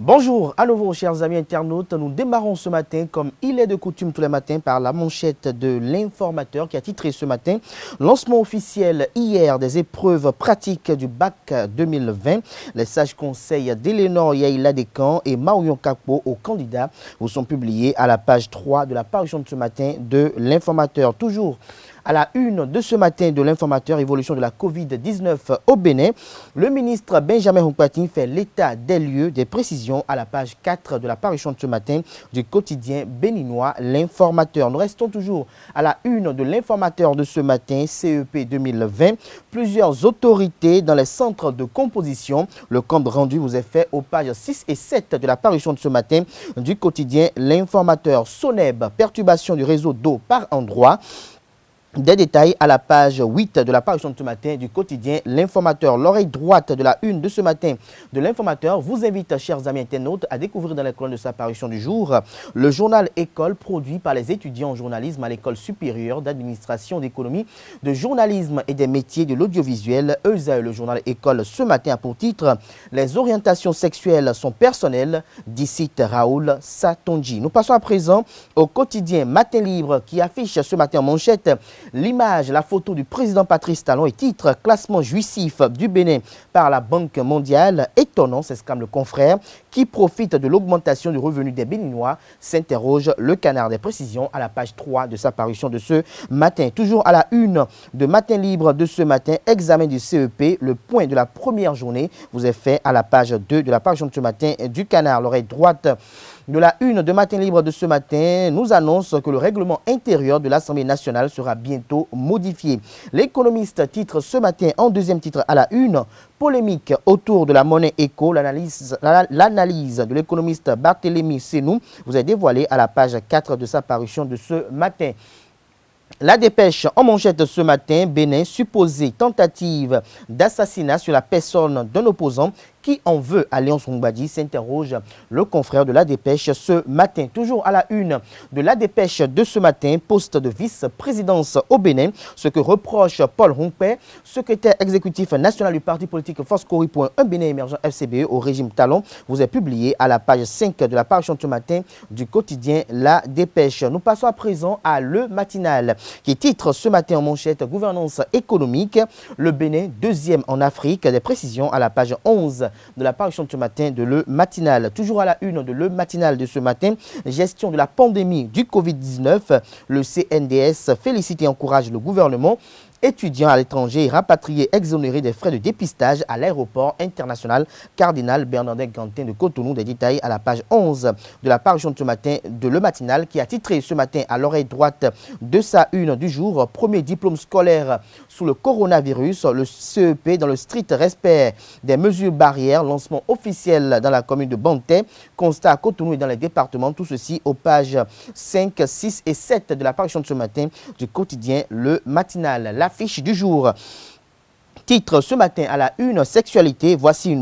Bonjour à nouveau chers amis internautes, nous démarrons ce matin comme il est de coutume tous les matins par la manchette de l'informateur qui a titré ce matin lancement officiel hier des épreuves pratiques du bac 2020. Les sages conseils d'Elénor Yaïla Descamps et Marion Kakpo aux candidats vous sont publiés à la page 3 de la parution de ce matin de l'informateur. Toujours à la une de ce matin de l'informateur, évolution de la Covid-19 au Bénin, le ministre Benjamin Hunkpating fait l'état des lieux, des précisions à la page 4 de la parution de ce matin du quotidien béninois L'informateur. Nous restons toujours à la une de l'informateur de ce matin, CEP 2020. Plusieurs autorités dans les centres de composition. Le compte rendu vous est fait aux pages 6 et 7 de la parution de ce matin du quotidien L'informateur. Soneb, perturbation du réseau d'eau par endroit. Des détails à la page 8 de la parution de ce matin du quotidien L'Informateur. L'oreille droite de la une de ce matin de L'Informateur vous invite, chers amis internautes, à découvrir dans les colonnes de sa parution du jour le journal École produit par les étudiants en journalisme à l'École supérieure d'administration d'économie, de journalisme et des métiers de l'audiovisuel. Le journal École ce matin a pour titre « Les orientations sexuelles sont personnelles » d'ici Raoul Satonji. Nous passons à présent au quotidien Matin Libre qui affiche ce matin en manchette l'image, la photo du président Patrice Talon et titre « Classement jouissif du Bénin par la Banque mondiale ». Étonnant, s'exclame le confrère, qui profite de l'augmentation du revenu des Béninois, s'interroge le Canard. Des précisions à la page 3 de sa parution de ce matin. Toujours à la une de Matin Libre de ce matin, examen du CEP, le point de la première journée vous est fait à la page 2 de la parution de ce matin du Canard. L'oreille droite de la une de Matin Libre de ce matin nous annonce que le règlement intérieur de l'Assemblée nationale sera bientôt modifié. L'économiste titre ce matin en deuxième titre à la une, polémique autour de la monnaie éco, l'analyse de l'économiste Barthélémy Senou vous est dévoilée à la page 4 de sa parution de ce matin. La dépêche en manchette ce matin, Bénin, supposée tentative d'assassinat sur la personne d'un opposant qui en veut à Léon Songbadi, s'interroge le confrère de la dépêche ce matin. Toujours à la une de la dépêche de ce matin, poste de vice-présidence au Bénin, ce que reproche Paul Rompé, secrétaire exécutif national du parti politique Force Cori pour un Bénin émergent FCBE au régime Talon, vous est publié à la page 5 de la parution de ce matin du quotidien La Dépêche. Nous passons à présent à Le Matinal, qui titre ce matin en manchette gouvernance économique, le Bénin deuxième en Afrique. Des précisions à la page 11 de la parution de ce matin de Le Matinal. Toujours à la une de Le Matinal de ce matin, gestion de la pandémie du Covid-19. Le CNDS félicite et encourage le gouvernement. Étudiants à l'étranger et rapatriés exonérés des frais de dépistage à l'aéroport international Cardinal Bernardin Gantin de Cotonou. Des détails à la page 11 de la parution de ce matin de Le Matinal qui a titré ce matin à l'oreille droite de sa une du jour. Premier diplôme scolaire sous le coronavirus, le CEP dans le strict respect des mesures barrières. Lancement officiel dans la commune de Bantais. Constat à Cotonou et dans les départements. Tout ceci aux pages 5, 6 et 7 de la parution de ce matin du quotidien Le Matinal. L'affiche du jour titre ce matin à la une, sexualité, voici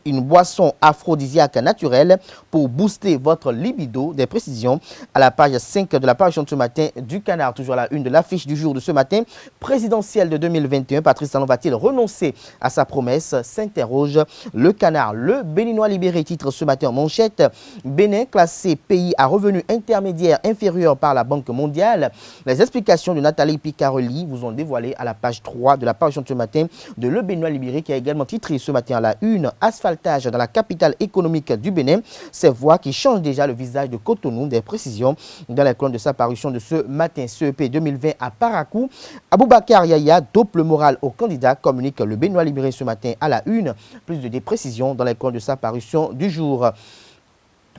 une boisson aphrodisiaque naturelle pour booster votre libido. Des précisions à la page 5 de la parution de ce matin du Canard. Toujours à la une de l'affiche du jour de ce matin, présidentielle de 2021, Patrice Talon va-t-il renoncer à sa promesse, s'interroge le Canard. Le Béninois libéré titre ce matin en manchette, Bénin classé pays à revenu intermédiaire inférieur par la Banque mondiale. Les explications de Nathalie Picarelli vous ont dévoilé à la page 3 de la parution de ce matin de Le Béninois libéré qui a également titré ce matin à la une, asphaltage dans la capitale économique du Bénin. Ces voies qui changent déjà le visage de Cotonou. Des précisions dans la colonne de sa parution de ce matin. CEP 2020 à Parakou. Aboubakar Yaya dope le moral au candidat, communique Le Béninois libéré ce matin à la une. Plus de précisions dans la colonne de sa parution du jour.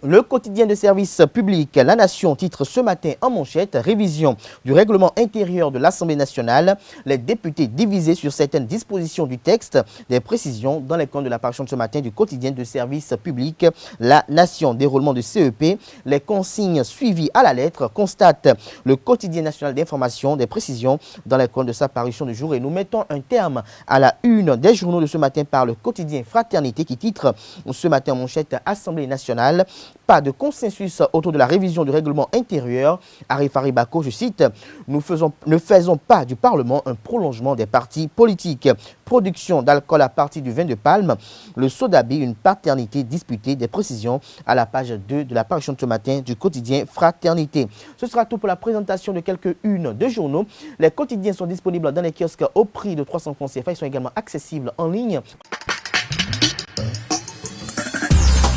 Le quotidien de service public, La Nation, titre ce matin en manchette, révision du règlement intérieur de l'Assemblée nationale. Les députés divisés sur certaines dispositions du texte. Des précisions dans les comptes de la parution de ce matin du quotidien de service public, La Nation. Déroulement du CEP, les consignes suivies à la lettre, constate le quotidien national d'information. Des précisions dans les comptes de sa parution du jour. Et nous mettons un terme à la une des journaux de ce matin par le quotidien Fraternité qui titre ce matin en manchette, Assemblée nationale. pas de consensus autour de la révision du règlement intérieur. Arif Haribako, je cite, ne faisons pas du Parlement un prolongement des partis politiques. Production d'alcool à partir du vin de palme, le Sodabi, une paternité disputée, des précisions à la page 2 de la parution de ce matin du quotidien Fraternité. Ce sera tout pour la présentation de quelques-unes de journaux. Les quotidiens sont disponibles dans les kiosques au prix de 300 francs CFA. Ils sont également accessibles en ligne.